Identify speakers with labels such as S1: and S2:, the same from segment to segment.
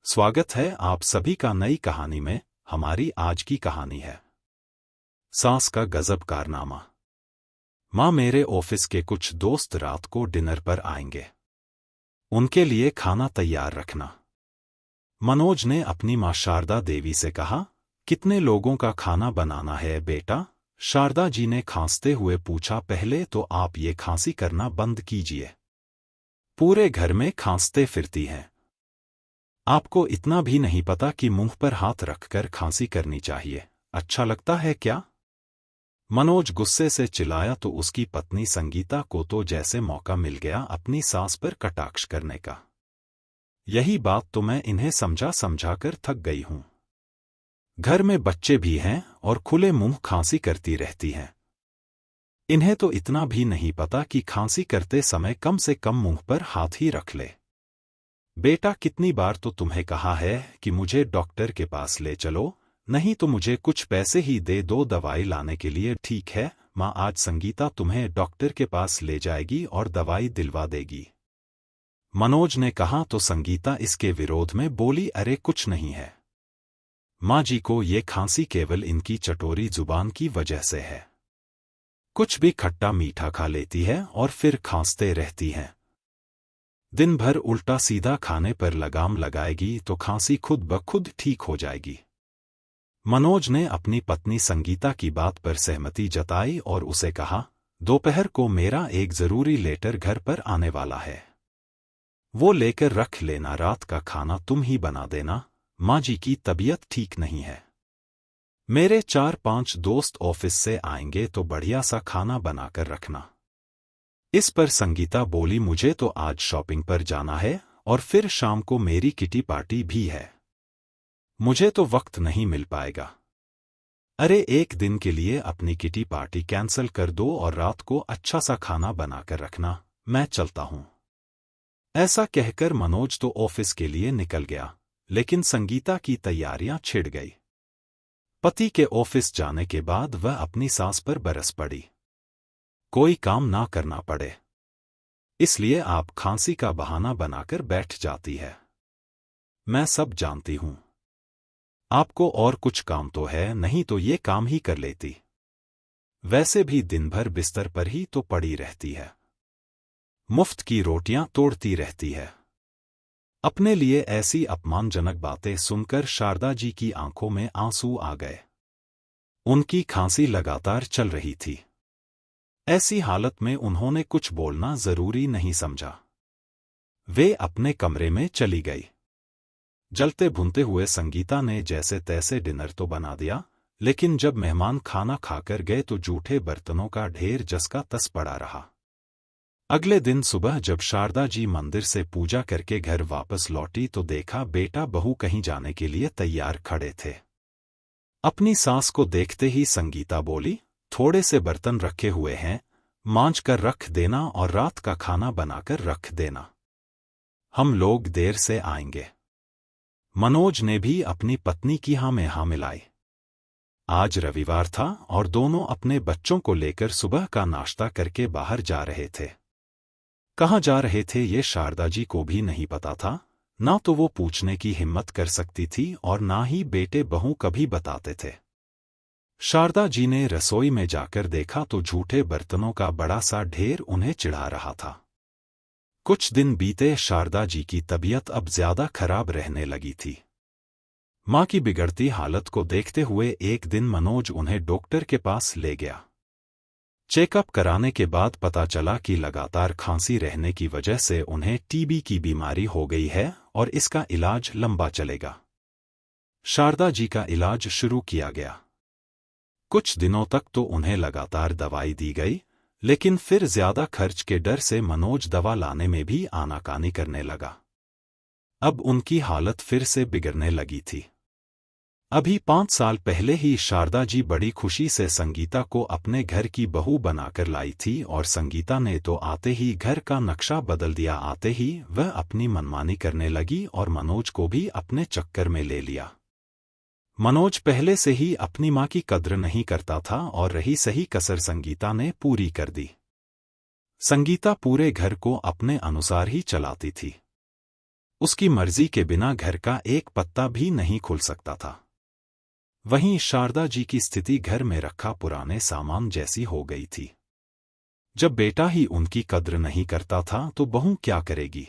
S1: स्वागत है आप सभी का नई कहानी में। हमारी आज की कहानी है सास का गजब कारनामा। माँ, मेरे ऑफिस के कुछ दोस्त रात को डिनर पर आएंगे, उनके लिए खाना तैयार रखना। मनोज ने अपनी माँ शारदा देवी से कहा, कितने लोगों का खाना बनाना है बेटा? शारदा जी ने खांसते हुए पूछा। पहले तो आप ये खांसी करना बंद कीजिए, पूरे घर में खांसते फिरती हैं। आपको इतना भी नहीं पता कि मुंह पर हाथ रखकर खांसी करनी चाहिए? अच्छा लगता है क्या? मनोज गुस्से से चिल्लाया तो उसकी पत्नी संगीता को तो जैसे मौका मिल गया अपनी सास पर कटाक्ष करने का। यही बात तो मैं इन्हें समझा समझाकर थक गई हूं। घर में बच्चे भी हैं और खुले मुंह खांसी करती रहती हैं। इन्हें तो इतना भी नहीं पता कि खांसी करते समय कम से कम मुंह पर हाथ ही रख ले। बेटा, कितनी बार तो तुम्हें कहा है कि मुझे डॉक्टर के पास ले चलो, नहीं तो मुझे कुछ पैसे ही दे दो दवाई लाने के लिए। ठीक है माँ, आज संगीता तुम्हें डॉक्टर के पास ले जाएगी और दवाई दिलवा देगी, मनोज ने कहा। तो संगीता इसके विरोध में बोली, अरे कुछ नहीं है माँ जी को ये खांसी केवल इनकी चटोरी जुबान की वजह से है। कुछ भी खट्टा मीठा खा लेती है और फिर खांसते रहती हैं। दिन भर उल्टा सीधा खाने पर लगाम लगाएगी तो खांसी खुद ब खुद ठीक हो जाएगी। मनोज ने अपनी पत्नी संगीता की बात पर सहमति जताई और उसे कहा, दोपहर को मेरा एक जरूरी लेटर घर पर आने वाला है, वो लेकर रख लेना। रात का खाना तुम ही बना देना, माँ जी की तबीयत ठीक नहीं है। मेरे 4-5 दोस्त ऑफिस से आएंगे तो बढ़िया सा खाना बनाकर रखना। इस पर संगीता बोली, मुझे तो आज शॉपिंग पर जाना है और फिर शाम को मेरी किटी पार्टी भी है, मुझे तो वक्त नहीं मिल पाएगा। अरे एक दिन के लिए अपनी किटी पार्टी कैंसल कर दो और रात को अच्छा सा खाना बनाकर रखना, मैं चलता हूं। ऐसा कहकर मनोज तो ऑफिस के लिए निकल गया, लेकिन संगीता की तैयारियां छिड़ गई। पति के ऑफिस जाने के बाद वह अपनी सास पर बरस पड़ी, कोई काम ना करना पड़े इसलिए आप खांसी का बहाना बनाकर बैठ जाती है। मैं सब जानती हूं, आपको और कुछ काम तो है नहीं तो ये काम ही कर लेती। वैसे भी दिन भर बिस्तर पर ही तो पड़ी रहती है, मुफ्त की रोटियां तोड़ती रहती है। अपने लिए ऐसी अपमानजनक बातें सुनकर शारदा जी की आंखों में आंसू आ गए। उनकी खांसी लगातार चल रही थी। ऐसी हालत में उन्होंने कुछ बोलना जरूरी नहीं समझा। वे अपने कमरे में चली गई। जलते भुनते हुए संगीता ने जैसे तैसे डिनर तो बना दिया, लेकिन जब मेहमान खाना खाकर गए तो जूठे बर्तनों का ढेर जसका तस पड़ा रहा। अगले दिन सुबह जब शारदा जी मंदिर से पूजा करके घर वापस लौटी तो देखा बेटा बहू कहीं जाने के लिए तैयार खड़े थे। अपनी सास को देखते ही संगीता बोली, थोड़े से बर्तन रखे हुए हैं, मांज कर रख देना और रात का खाना बनाकर रख देना, हम लोग देर से आएंगे। मनोज ने भी अपनी पत्नी की हाँ में हाँ मिलाई। आज रविवार था और दोनों अपने बच्चों को लेकर सुबह का नाश्ता करके बाहर जा रहे थे। कहाँ जा रहे थे ये शारदा जी को भी नहीं पता था, ना तो वो पूछने की हिम्मत कर सकती थी और ना ही बेटे बहू कभी बताते थे। शारदा जी ने रसोई में जाकर देखा तो झूठे बर्तनों का बड़ा सा ढेर उन्हें चिढ़ा रहा था। कुछ दिन बीते, शारदा जी की तबीयत अब ज्यादा खराब रहने लगी थी। माँ की बिगड़ती हालत को देखते हुए एक दिन मनोज उन्हें डॉक्टर के पास ले गया। चेकअप कराने के बाद पता चला कि लगातार खांसी रहने की वजह से उन्हें टीबी की बीमारी हो गई है और इसका इलाज लंबा चलेगा। शारदा जी का इलाज शुरू किया गया। कुछ दिनों तक तो उन्हें लगातार दवाई दी गई, लेकिन फिर ज्यादा खर्च के डर से मनोज दवा लाने में भी आनाकानी करने लगा। अब उनकी हालत फिर से बिगड़ने लगी थी। अभी 5 साल पहले ही शारदा जी बड़ी खुशी से संगीता को अपने घर की बहू बनाकर लाई थी और संगीता ने तो आते ही घर का नक्शा बदल दिया। आते ही वह अपनी मनमानी करने लगी और मनोज को भी अपने चक्कर में ले लिया। मनोज पहले से ही अपनी माँ की कद्र नहीं करता था और रही सही कसर संगीता ने पूरी कर दी। संगीता पूरे घर को अपने अनुसार ही चलाती थी। उसकी मर्जी के बिना घर का एक पत्ता भी नहीं खुल सकता था। वहीं शारदा जी की स्थिति घर में रखा पुराने सामान जैसी हो गई थी। जब बेटा ही उनकी कद्र नहीं करता था तो बहू क्या करेगी।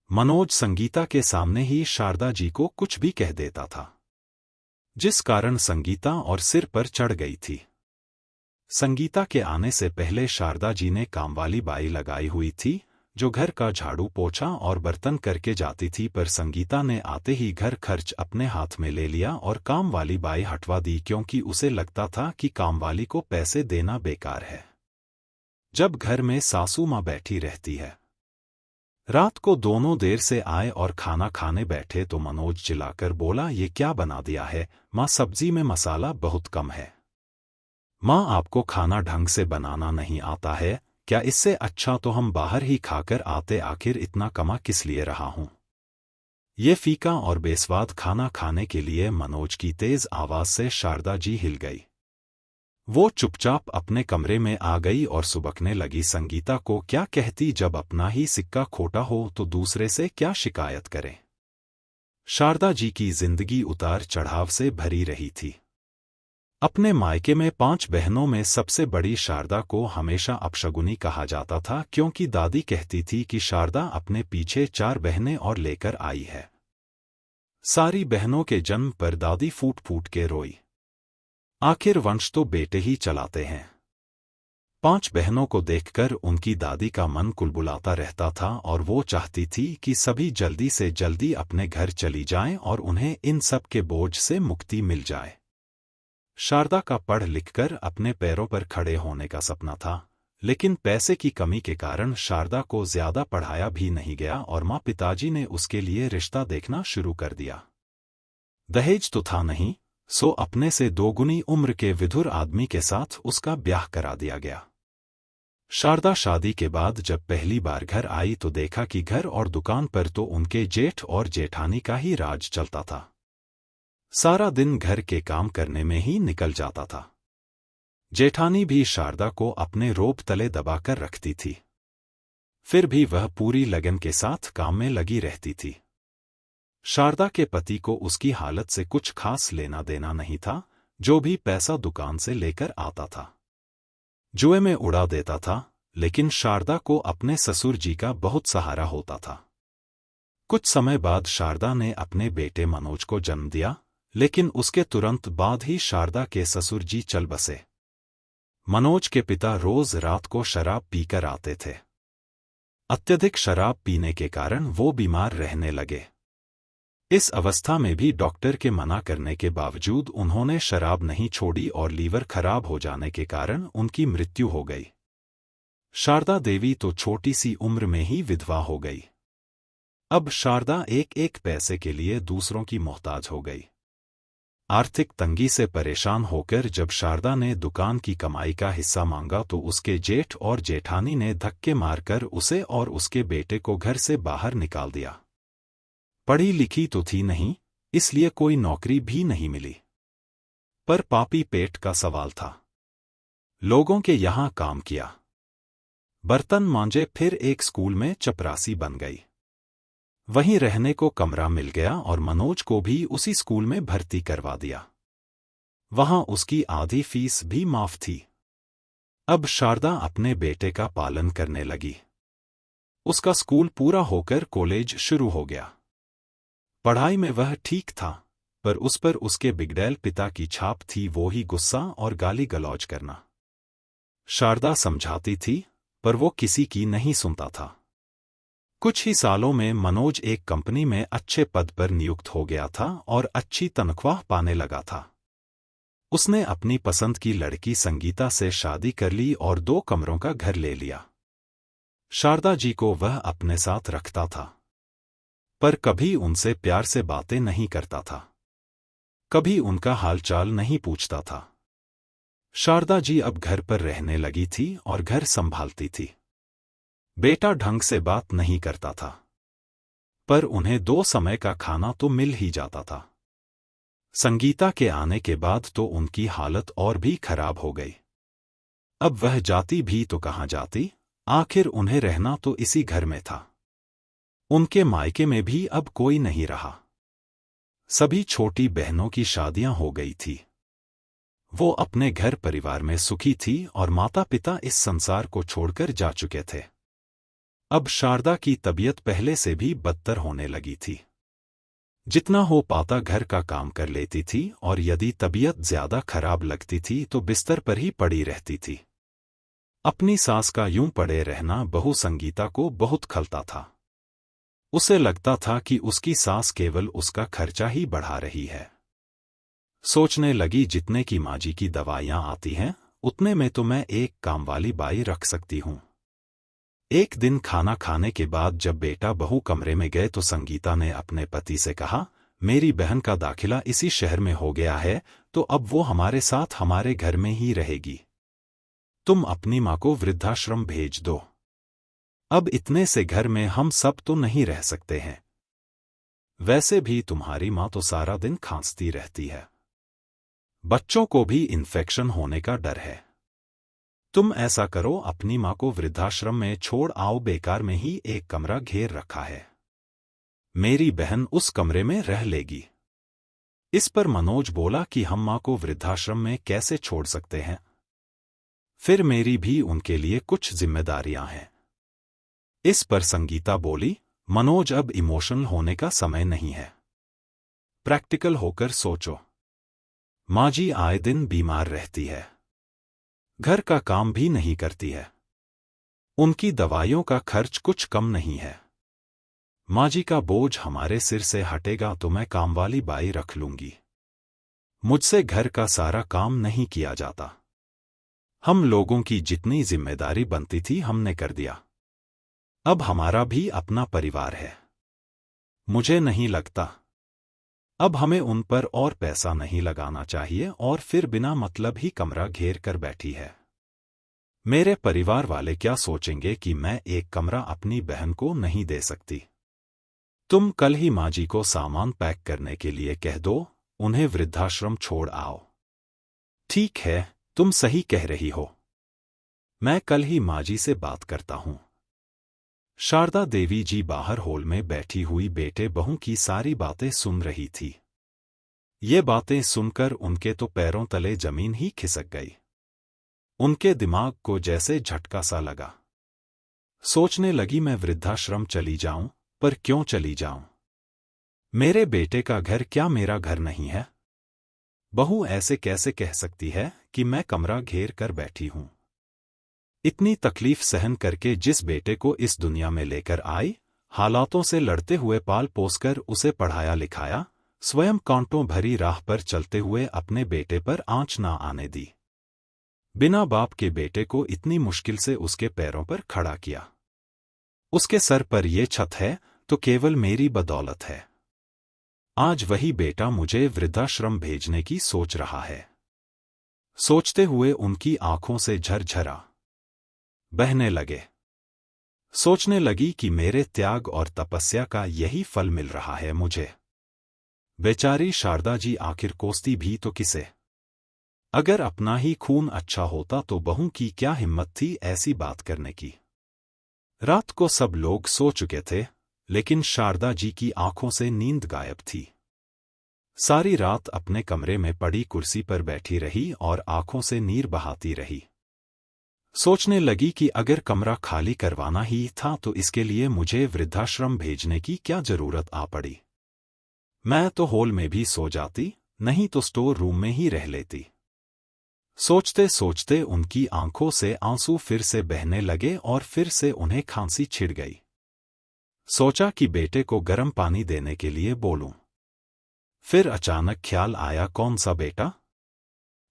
S1: मनोज संगीता के सामने ही शारदा जी को कुछ भी कह देता था, जिस कारण संगीता और सिर पर चढ़ गई थी। संगीता के आने से पहले शारदा जी ने कामवाली बाई लगाई हुई थी, जो घर का झाड़ू पोछा और बर्तन करके जाती थी, पर संगीता ने आते ही घर खर्च अपने हाथ में ले लिया और काम वाली बाई हटवा दी, क्योंकि उसे लगता था कि कामवाली को पैसे देना बेकार है जब घर में सासू माँ बैठी रहती है। रात को दोनों देर से आए और खाना खाने बैठे तो मनोज चिल्लाकर बोला, ये क्या बना दिया है माँ, सब्जी में मसाला बहुत कम है। माँ, आपको खाना ढंग से बनाना नहीं आता है क्या? इससे अच्छा तो हम बाहर ही खाकर आते, आखिर इतना कमा किस लिए रहा हूं। ये फीका और बेस्वाद खाना खाने के लिए मनोज की तेज आवाज से शारदा जी हिल गई। वो चुपचाप अपने कमरे में आ गई और सुबकने लगी, संगीता को क्या कहती, जब अपना ही सिक्का खोटा हो तो दूसरे से क्या शिकायत करें। शारदा जी की जिंदगी उतार चढ़ाव से भरी रही थी। अपने मायके में 5 बहनों में सबसे बड़ी शारदा को हमेशा अपशगुनी कहा जाता था, क्योंकि दादी कहती थी कि शारदा अपने पीछे 4 बहनें और लेकर आई है। सारी बहनों के जन्म पर दादी फूट फूट के रोई। आखिर वंश तो बेटे ही चलाते हैं। 5 बहनों को देखकर उनकी दादी का मन कुलबुलाता रहता था और वो चाहती थी कि सभी जल्दी से जल्दी अपने घर चली जाएं और उन्हें इन सब के बोझ से मुक्ति मिल जाए। शारदा का पढ़ लिखकर अपने पैरों पर खड़े होने का सपना था, लेकिन पैसे की कमी के कारण शारदा को ज्यादा पढ़ाया भी नहीं गया और माँ पिताजी ने उसके लिए रिश्ता देखना शुरू कर दिया। दहेज तो था नहीं, सो अपने से 2 गुनी उम्र के विधुर आदमी के साथ उसका ब्याह करा दिया गया। शारदा शादी के बाद जब पहली बार घर आई तो देखा कि घर और दुकान पर तो उनके जेठ और जेठानी का ही राज चलता था। सारा दिन घर के काम करने में ही निकल जाता था। जेठानी भी शारदा को अपने रोब तले दबाकर रखती थी, फिर भी वह पूरी लगन के साथ काम में लगी रहती थी। शारदा के पति को उसकी हालत से कुछ खास लेना देना नहीं था, जो भी पैसा दुकान से लेकर आता था जुए में उड़ा देता था, लेकिन शारदा को अपने ससुर जी का बहुत सहारा होता था। कुछ समय बाद शारदा ने अपने बेटे मनोज को जन्म दिया, लेकिन उसके तुरंत बाद ही शारदा के ससुर जी चल बसे। मनोज के पिता रोज रात को शराब पीकर आते थे। अत्यधिक शराब पीने के कारण वो बीमार रहने लगे। इस अवस्था में भी डॉक्टर के मना करने के बावजूद उन्होंने शराब नहीं छोड़ी और लीवर खराब हो जाने के कारण उनकी मृत्यु हो गई। शारदा देवी तो छोटी सी उम्र में ही विधवा हो गई। अब शारदा एक एक पैसे के लिए दूसरों की मोहताज हो गई। आर्थिक तंगी से परेशान होकर जब शारदा ने दुकान की कमाई का हिस्सा मांगा तो उसके जेठ और जेठानी ने धक्के मारकर उसे और उसके बेटे को घर से बाहर निकाल दिया। पढ़ी लिखी तो थी नहीं, इसलिए कोई नौकरी भी नहीं मिली, पर पापी पेट का सवाल था। लोगों के यहां काम किया, बर्तन मांजे, फिर एक स्कूल में चपरासी बन गई। वहीं रहने को कमरा मिल गया और मनोज को भी उसी स्कूल में भर्ती करवा दिया। वहां उसकी आधी फीस भी माफ थी। अब शारदा अपने बेटे का पालन करने लगी। उसका स्कूल पूरा होकर कॉलेज शुरू हो गया। पढ़ाई में वह ठीक था, पर उस पर उसके बिगड़ैल पिता की छाप थी, वो ही गुस्सा और गाली गलौज करना। शारदा समझाती थी, पर वो किसी की नहीं सुनता था। कुछ ही सालों में मनोज एक कंपनी में अच्छे पद पर नियुक्त हो गया था और अच्छी तनख्वाह पाने लगा था। उसने अपनी पसंद की लड़की संगीता से शादी कर ली और 2 कमरों का घर ले लिया। शारदा जी को वह अपने साथ रखता था, पर कभी उनसे प्यार से बातें नहीं करता था, कभी उनका हालचाल नहीं पूछता था। शारदा जी अब घर पर रहने लगी थी और घर संभालती थी। बेटा ढंग से बात नहीं करता था, पर उन्हें 2 समय का खाना तो मिल ही जाता था। संगीता के आने के बाद तो उनकी हालत और भी खराब हो गई। अब वह जाती भी तो कहाँ जाती, आखिर उन्हें रहना तो इसी घर में था। उनके मायके में भी अब कोई नहीं रहा। सभी छोटी बहनों की शादियां हो गई थी। वो अपने घर परिवार में सुखी थी और माता पिता इस संसार को छोड़कर जा चुके थे। अब शारदा की तबीयत पहले से भी बदतर होने लगी थी। जितना हो पाता घर का काम कर लेती थी और यदि तबीयत ज्यादा खराब लगती थी तो बिस्तर पर ही पड़ी रहती थी। अपनी सास का यूं पड़े रहना बहू संगीता को बहुत खलता था। उसे लगता था कि उसकी सास केवल उसका खर्चा ही बढ़ा रही है। सोचने लगी जितने की माजी की दवाइयां आती हैं उतने में तो मैं एक काम वाली बाई रख सकती हूं। एक दिन खाना खाने के बाद जब बेटा बहू कमरे में गए तो संगीता ने अपने पति से कहा, मेरी बहन का दाखिला इसी शहर में हो गया है तो अब वो हमारे साथ हमारे घर में ही रहेगी। तुम अपनी माँ को वृद्धाश्रम भेज दो। अब इतने से घर में हम सब तो नहीं रह सकते हैं। वैसे भी तुम्हारी माँ तो सारा दिन खांसती रहती है। बच्चों को भी इन्फेक्शन होने का डर है। तुम ऐसा करो, अपनी माँ को वृद्धाश्रम में छोड़ आओ। बेकार में ही एक कमरा घेर रखा है। मेरी बहन उस कमरे में रह लेगी। इस पर मनोज बोला कि हम माँ को वृद्धाश्रम में कैसे छोड़ सकते हैं, फिर मेरी भी उनके लिए कुछ जिम्मेदारियां हैं। इस पर संगीता बोली, मनोज अब इमोशनल होने का समय नहीं है। प्रैक्टिकल होकर सोचो। माँ जी आए दिन बीमार रहती है, घर का काम भी नहीं करती है, उनकी दवाइयों का खर्च कुछ कम नहीं है। माँ जी का बोझ हमारे सिर से हटेगा तो मैं कामवाली बाई रख लूंगी। मुझसे घर का सारा काम नहीं किया जाता। हम लोगों की जितनी जिम्मेदारी बनती थी हमने कर दिया। अब हमारा भी अपना परिवार है। मुझे नहीं लगता अब हमें उन पर और पैसा नहीं लगाना चाहिए और फिर बिना मतलब ही कमरा घेर कर बैठी है। मेरे परिवार वाले क्या सोचेंगे कि मैं एक कमरा अपनी बहन को नहीं दे सकती। तुम कल ही माँ जी को सामान पैक करने के लिए कह दो, उन्हें वृद्धाश्रम छोड़ आओ। ठीक है, तुम सही कह रही हो। मैं कल ही माँ जी से बात करता हूं। शारदा देवी जी बाहर हॉल में बैठी हुई बेटे बहू की सारी बातें सुन रही थी। ये बातें सुनकर उनके तो पैरों तले जमीन ही खिसक गई। उनके दिमाग को जैसे झटका सा लगा। सोचने लगी, मैं वृद्धाश्रम चली जाऊं, पर क्यों चली जाऊं? मेरे बेटे का घर क्या मेरा घर नहीं है? बहू ऐसे कैसे कह सकती है कि मैं कमरा घेर कर बैठी हूं? इतनी तकलीफ सहन करके जिस बेटे को इस दुनिया में लेकर आई, हालातों से लड़ते हुए पाल पोसकर उसे पढ़ाया लिखाया, स्वयं कांटों भरी राह पर चलते हुए अपने बेटे पर आंच ना आने दी। बिना बाप के बेटे को इतनी मुश्किल से उसके पैरों पर खड़ा किया। उसके सर पर यह छत है तो केवल मेरी बदौलत है। आज वही बेटा मुझे वृद्धाश्रम भेजने की सोच रहा है। सोचते हुए उनकी आंखों से झरझरा बहने लगे। सोचने लगी कि मेरे त्याग और तपस्या का यही फल मिल रहा है मुझे। बेचारी शारदा जी आखिर कोसती भी तो किसे? अगर अपना ही खून अच्छा होता तो बहू की क्या हिम्मत थी ऐसी बात करने की। रात को सब लोग सो चुके थे, लेकिन शारदा जी की आंखों से नींद गायब थी। सारी रात अपने कमरे में पड़ी कुर्सी पर बैठी रही और आंखों से नीर बहाती रही। सोचने लगी कि अगर कमरा खाली करवाना ही था तो इसके लिए मुझे वृद्धाश्रम भेजने की क्या जरूरत आ पड़ी। मैं तो हॉल में भी सो जाती, नहीं तो स्टोर रूम में ही रह लेती। सोचते सोचते उनकी आंखों से आंसू फिर से बहने लगे और फिर से उन्हें खांसी छिड़ गई। सोचा कि बेटे को गर्म पानी देने के लिए बोलूं। फिर अचानक ख्याल आया, कौन सा बेटा?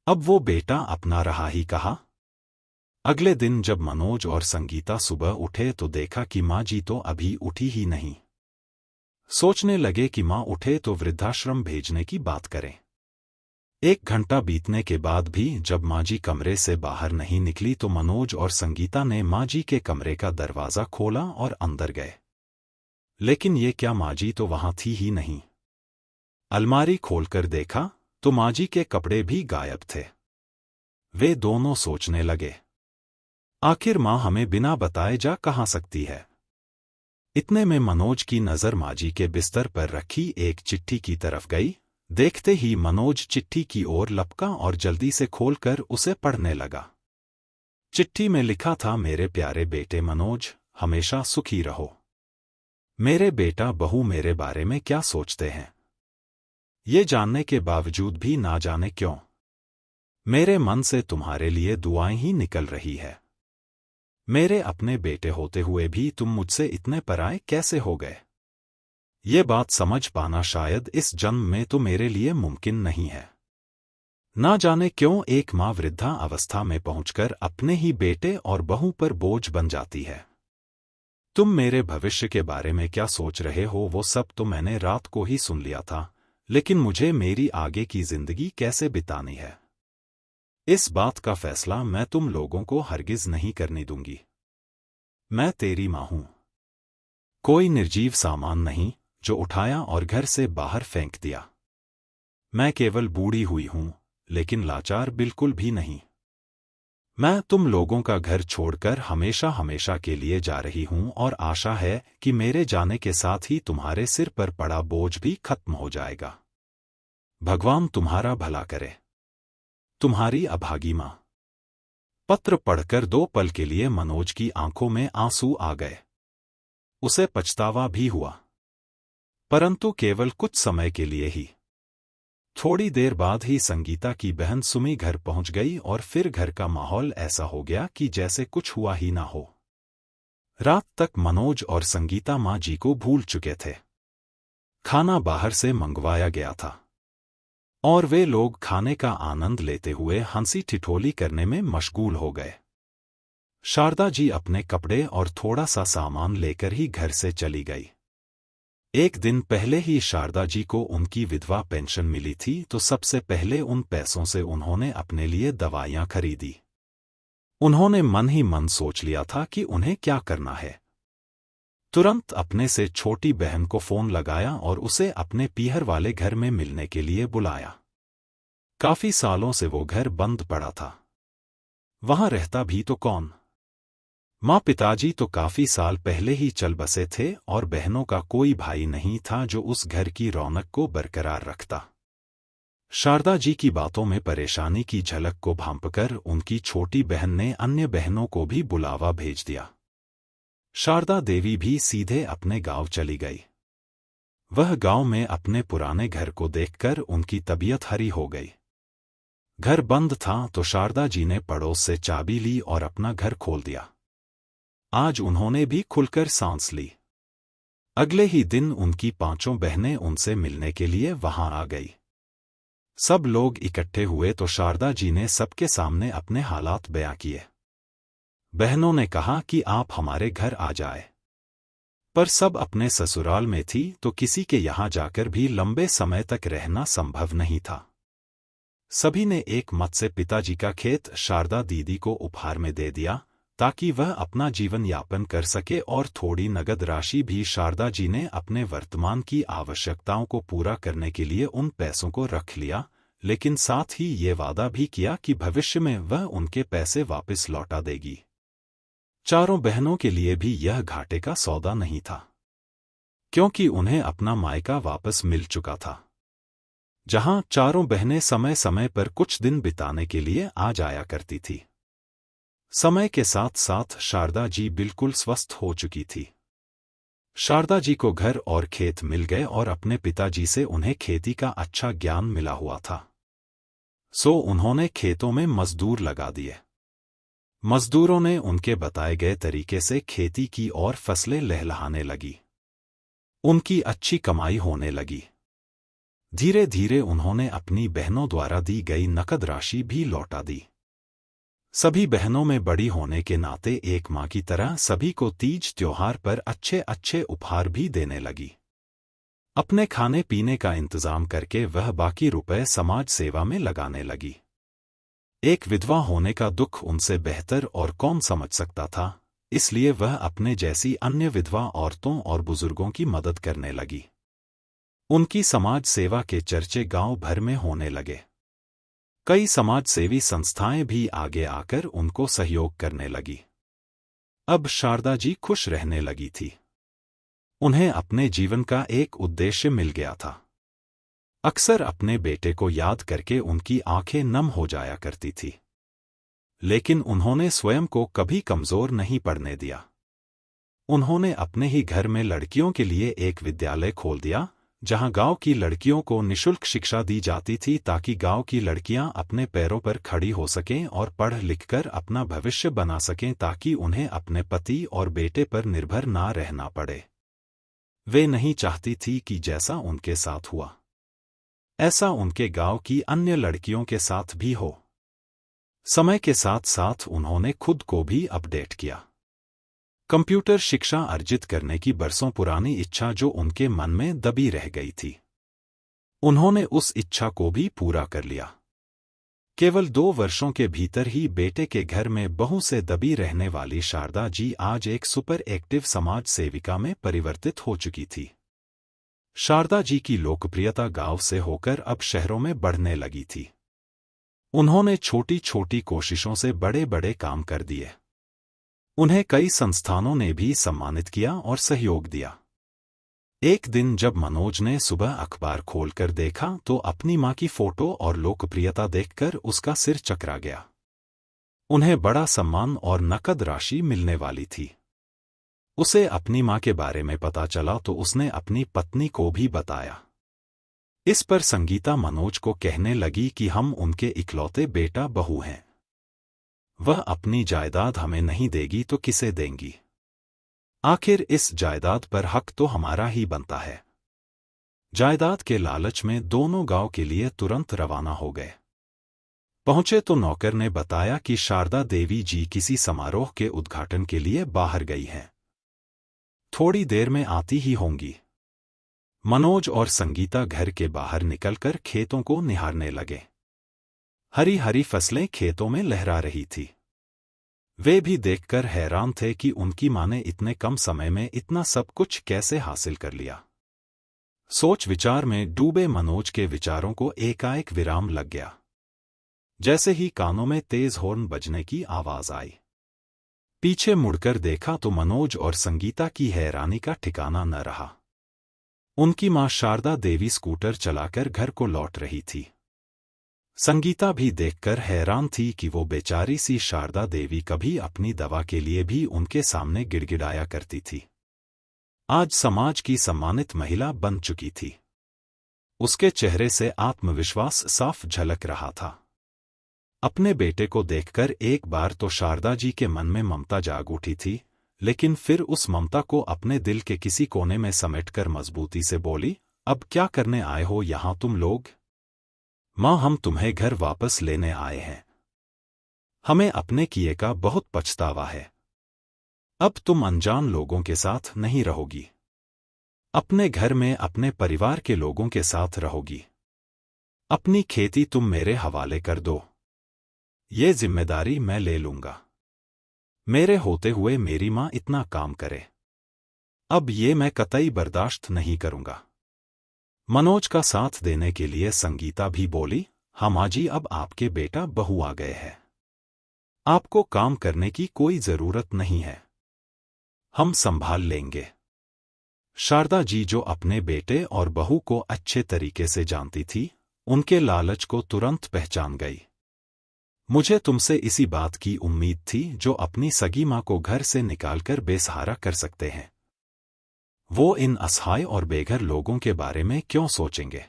S1: अब वो बेटा अपना रहा ही कहा। अगले दिन जब मनोज और संगीता सुबह उठे तो देखा कि माँ जी तो अभी उठी ही नहीं। सोचने लगे कि माँ उठे तो वृद्धाश्रम भेजने की बात करें। 1 घंटा बीतने के बाद भी जब माँ जी कमरे से बाहर नहीं निकली तो मनोज और संगीता ने माँ जी के कमरे का दरवाजा खोला और अंदर गए। लेकिन ये क्या, माँ जी तो वहां थी ही नहीं। अलमारी खोलकर देखा तो माँ जी के कपड़े भी गायब थे। वे दोनों सोचने लगे, आखिर माँ हमें बिना बताए जा कहाँ सकती है? इतने में मनोज की नजर माजी के बिस्तर पर रखी एक चिट्ठी की तरफ गई। देखते ही मनोज चिट्ठी की ओर लपका और जल्दी से खोलकर उसे पढ़ने लगा। चिट्ठी में लिखा था, मेरे प्यारे बेटे मनोज, हमेशा सुखी रहो। मेरे बेटा बहू मेरे बारे में क्या सोचते हैं, ये जानने के बावजूद भी ना जाने क्यों मेरे मन से तुम्हारे लिए दुआएं ही निकल रही है। मेरे अपने बेटे होते हुए भी तुम मुझसे इतने पराए कैसे हो गए, ये बात समझ पाना शायद इस जन्म में तो मेरे लिए मुमकिन नहीं है। ना जाने क्यों एक माँ वृद्धा अवस्था में पहुंचकर अपने ही बेटे और बहू पर बोझ बन जाती है। तुम मेरे भविष्य के बारे में क्या सोच रहे हो वो सब तो मैंने रात को ही सुन लिया था, लेकिन मुझे मेरी आगे की जिंदगी कैसे बितानी है, इस बात का फैसला मैं तुम लोगों को हरगिज नहीं करने दूंगी। मैं तेरी मां हूं, कोई निर्जीव सामान नहीं जो उठाया और घर से बाहर फेंक दिया। मैं केवल बूढ़ी हुई हूं, लेकिन लाचार बिल्कुल भी नहीं। मैं तुम लोगों का घर छोड़कर हमेशा हमेशा के लिए जा रही हूं और आशा है कि मेरे जाने के साथ ही तुम्हारे सिर पर पड़ा बोझ भी खत्म हो जाएगा। भगवान तुम्हारा भला करे। तुम्हारी अभागी मां। पत्र पढ़कर 2 पल के लिए मनोज की आंखों में आंसू आ गए। उसे पछतावा भी हुआ, परंतु केवल कुछ समय के लिए ही। थोड़ी देर बाद ही संगीता की बहन सुमी घर पहुंच गई और फिर घर का माहौल ऐसा हो गया कि जैसे कुछ हुआ ही ना हो। रात तक मनोज और संगीता माँ जी को भूल चुके थे। खाना बाहर से मंगवाया गया था और वे लोग खाने का आनंद लेते हुए हंसी ठिठोली करने में मशगूल हो गए। शारदा जी अपने कपड़े और थोड़ा सा सामान लेकर ही घर से चली गई। एक दिन पहले ही शारदा जी को उनकी विधवा पेंशन मिली थी, तो सबसे पहले उन पैसों से उन्होंने अपने लिए दवाइयां खरीदी। उन्होंने मन ही मन सोच लिया था कि उन्हें क्या करना है। तुरंत अपने से छोटी बहन को फोन लगाया और उसे अपने पीहर वाले घर में मिलने के लिए बुलाया। काफी सालों से वो घर बंद पड़ा था, वहां रहता भी तो कौन। माँ पिताजी तो काफी साल पहले ही चल बसे थे और बहनों का कोई भाई नहीं था जो उस घर की रौनक को बरकरार रखता। शारदा जी की बातों में परेशानी की झलक को भांपकर उनकी छोटी बहन ने अन्य बहनों को भी बुलावा भेज दिया। शारदा देवी भी सीधे अपने गांव चली गई। वह गांव में अपने पुराने घर को देखकर उनकी तबीयत हरी हो गई। घर बंद था तो शारदा जी ने पड़ोस से चाबी ली और अपना घर खोल दिया। आज उन्होंने भी खुलकर सांस ली। अगले ही दिन उनकी 5 बहनें उनसे मिलने के लिए वहां आ गई। सब लोग इकट्ठे हुए तो शारदा जी ने सबके सामने अपने हालात बयां किए। बहनों ने कहा कि आप हमारे घर आ जाए, पर सब अपने ससुराल में थी तो किसी के यहां जाकर भी लंबे समय तक रहना संभव नहीं था। सभी ने एक मत से पिताजी का खेत शारदा दीदी को उपहार में दे दिया ताकि वह अपना जीवन यापन कर सके, और थोड़ी नगद राशि भी शारदा जी ने अपने वर्तमान की आवश्यकताओं को पूरा करने के लिए उन पैसों को रख लिया, लेकिन साथ ही ये वादा भी किया कि भविष्य में वह उनके पैसे वापस लौटा देगी। चारों बहनों के लिए भी यह घाटे का सौदा नहीं था, क्योंकि उन्हें अपना मायका वापस मिल चुका था, जहां चारों बहनें समय समय पर कुछ दिन बिताने के लिए आ जाया करती थी। समय के साथ साथ शारदा जी बिल्कुल स्वस्थ हो चुकी थी। शारदा जी को घर और खेत मिल गए और अपने पिताजी से उन्हें खेती का अच्छा ज्ञान मिला हुआ था, सो उन्होंने खेतों में मजदूर लगा दिए। मजदूरों ने उनके बताए गए तरीके से खेती की और फसलें लहलहाने लगी। उनकी अच्छी कमाई होने लगी। धीरे धीरे उन्होंने अपनी बहनों द्वारा दी गई नकद राशि भी लौटा दी। सभी बहनों में बड़ी होने के नाते एक मां की तरह सभी को तीज त्योहार पर अच्छे अच्छे उपहार भी देने लगी। अपने खाने पीने का इंतजाम करके वह बाकी रुपए समाज सेवा में लगाने लगी। एक विधवा होने का दुख उनसे बेहतर और कौन समझ सकता था, इसलिए वह अपने जैसी अन्य विधवा औरतों और बुजुर्गों की मदद करने लगी। उनकी समाज सेवा के चर्चे गांव भर में होने लगे। कई समाज सेवी संस्थाएं भी आगे आकर उनको सहयोग करने लगी। अब शारदा जी खुश रहने लगी थी। उन्हें अपने जीवन का एक उद्देश्य मिल गया था। अक्सर अपने बेटे को याद करके उनकी आंखें नम हो जाया करती थी, लेकिन उन्होंने स्वयं को कभी कमजोर नहीं पड़ने दिया। उन्होंने अपने ही घर में लड़कियों के लिए एक विद्यालय खोल दिया, जहां गांव की लड़कियों को निःशुल्क शिक्षा दी जाती थी, ताकि गांव की लड़कियां अपने पैरों पर खड़ी हो सकें और पढ़ लिखकर अपना भविष्य बना सकें, ताकि उन्हें अपने पति और बेटे पर निर्भर ना रहना पड़े। वे नहीं चाहती थी कि जैसा उनके साथ हुआ, ऐसा उनके गांव की अन्य लड़कियों के साथ भी हो। समय के साथ साथ उन्होंने खुद को भी अपडेट किया। कंप्यूटर शिक्षा अर्जित करने की बरसों पुरानी इच्छा जो उनके मन में दबी रह गई थी, उन्होंने उस इच्छा को भी पूरा कर लिया। केवल 2 वर्षों के भीतर ही बेटे के घर में बहू से दबी रहने वाली शारदा जी आज एक सुपर एक्टिव समाज सेविका में परिवर्तित हो चुकी थी। शारदा जी की लोकप्रियता गांव से होकर अब शहरों में बढ़ने लगी थी। उन्होंने छोटी छोटी कोशिशों से बड़े बड़े काम कर दिए। उन्हें कई संस्थानों ने भी सम्मानित किया और सहयोग दिया। एक दिन जब मनोज ने सुबह अखबार खोलकर देखा तो अपनी मां की फोटो और लोकप्रियता देखकर उसका सिर चकरा गया। उन्हें बड़ा सम्मान और नकद राशि मिलने वाली थी। उसे अपनी मां के बारे में पता चला तो उसने अपनी पत्नी को भी बताया। इस पर संगीता मनोज को कहने लगी कि हम उनके इकलौते बेटा बहू हैं। वह अपनी जायदाद हमें नहीं देगी तो किसे देंगी? आखिर इस जायदाद पर हक तो हमारा ही बनता है। जायदाद के लालच में दोनों गांव के लिए तुरंत रवाना हो गए। पहुंचे तो नौकर ने बताया कि शारदा देवी जी किसी समारोह के उद्घाटन के लिए बाहर गई हैं। थोड़ी देर में आती ही होंगी। मनोज और संगीता घर के बाहर निकलकर खेतों को निहारने लगे। हरी हरी फसलें खेतों में लहरा रही थी। वे भी देखकर हैरान थे कि उनकी मां ने इतने कम समय में इतना सब कुछ कैसे हासिल कर लिया। सोच विचार में डूबे मनोज के विचारों को एकाएक विराम लग गया। जैसे ही कानों में तेज हॉर्न बजने की आवाज आई, पीछे मुड़कर देखा तो मनोज और संगीता की हैरानी का ठिकाना न रहा। उनकी मां शारदा देवी स्कूटर चलाकर घर को लौट रही थी। संगीता भी देखकर हैरान थी कि वो बेचारी सी शारदा देवी कभी अपनी दवा के लिए भी उनके सामने गिड़गिड़ाया करती थी, आज समाज की सम्मानित महिला बन चुकी थी। उसके चेहरे से आत्मविश्वास साफ झलक रहा था। अपने बेटे को देखकर एक बार तो शारदा जी के मन में ममता जाग उठी थी, लेकिन फिर उस ममता को अपने दिल के किसी कोने में समेटकर मजबूती से बोली, अब क्या करने आए हो यहां तुम लोग? मां, हम तुम्हें घर वापस लेने आए हैं। हमें अपने किए का बहुत पछतावा है। अब तुम अनजान लोगों के साथ नहीं रहोगी। अपने घर में अपने परिवार के लोगों के साथ रहोगी। अपनी खेती तुम मेरे हवाले कर दो। ये जिम्मेदारी मैं ले लूंगा। मेरे होते हुए मेरी मां इतना काम करे, अब ये मैं कतई बर्दाश्त नहीं करूंगा। मनोज का साथ देने के लिए संगीता भी बोली, हाँ मां जी, अब आपके बेटा बहू आ गए हैं। आपको काम करने की कोई जरूरत नहीं है, हम संभाल लेंगे। शारदा जी, जो अपने बेटे और बहू को अच्छे तरीके से जानती थी, उनके लालच को तुरंत पहचान गई। मुझे तुमसे इसी बात की उम्मीद थी जो अपनी सगी मां को घर से निकालकर बेसहारा कर सकते हैं। वो इन असहाय और बेघर लोगों के बारे में क्यों सोचेंगे?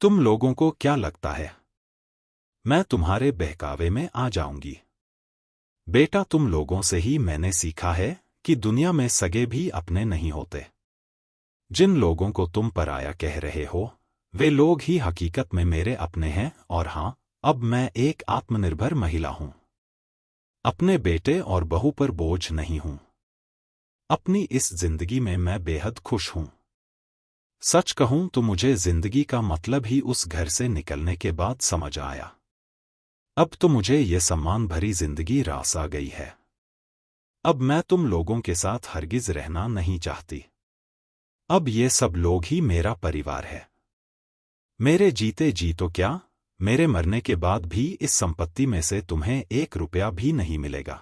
S1: तुम लोगों को क्या लगता है मैं तुम्हारे बहकावे में आ जाऊंगी? बेटा, तुम लोगों से ही मैंने सीखा है कि दुनिया में सगे भी अपने नहीं होते। जिन लोगों को तुम पराया कह रहे हो, वे लोग ही हकीकत में मेरे अपने हैं। और हां, अब मैं एक आत्मनिर्भर महिला हूं। अपने बेटे और बहू पर बोझ नहीं हूं। अपनी इस जिंदगी में मैं बेहद खुश हूं। सच कहूं तो मुझे जिंदगी का मतलब ही उस घर से निकलने के बाद समझ आया। अब तो मुझे ये सम्मान भरी जिंदगी रास आ गई है। अब मैं तुम लोगों के साथ हरगिज रहना नहीं चाहती। अब ये सब लोग ही मेरा परिवार है। मेरे जीते जी तो क्या, मेरे मरने के बाद भी इस संपत्ति में से तुम्हें 1 रुपया भी नहीं मिलेगा।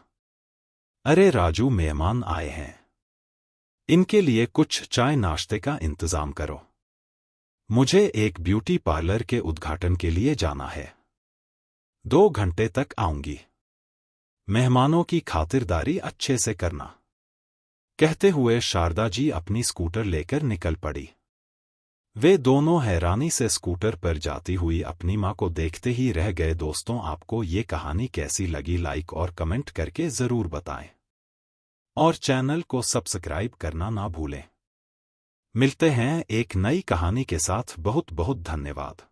S1: अरे राजू, मेहमान आए हैं। इनके लिए कुछ चाय नाश्ते का इंतजाम करो। मुझे एक ब्यूटी पार्लर के उद्घाटन के लिए जाना है। 2 घंटे तक आऊंगी। मेहमानों की खातिरदारी अच्छे से करना। कहते हुए शारदा जी अपनी स्कूटर लेकर निकल पड़ी। वे दोनों हैरानी से स्कूटर पर जाती हुई अपनी मां को देखते ही रह गए। दोस्तों, आपको ये कहानी कैसी लगी, लाइक और कमेंट करके ज़रूर बताएं। और चैनल को सब्सक्राइब करना ना भूलें। मिलते हैं एक नई कहानी के साथ। बहुत बहुत धन्यवाद।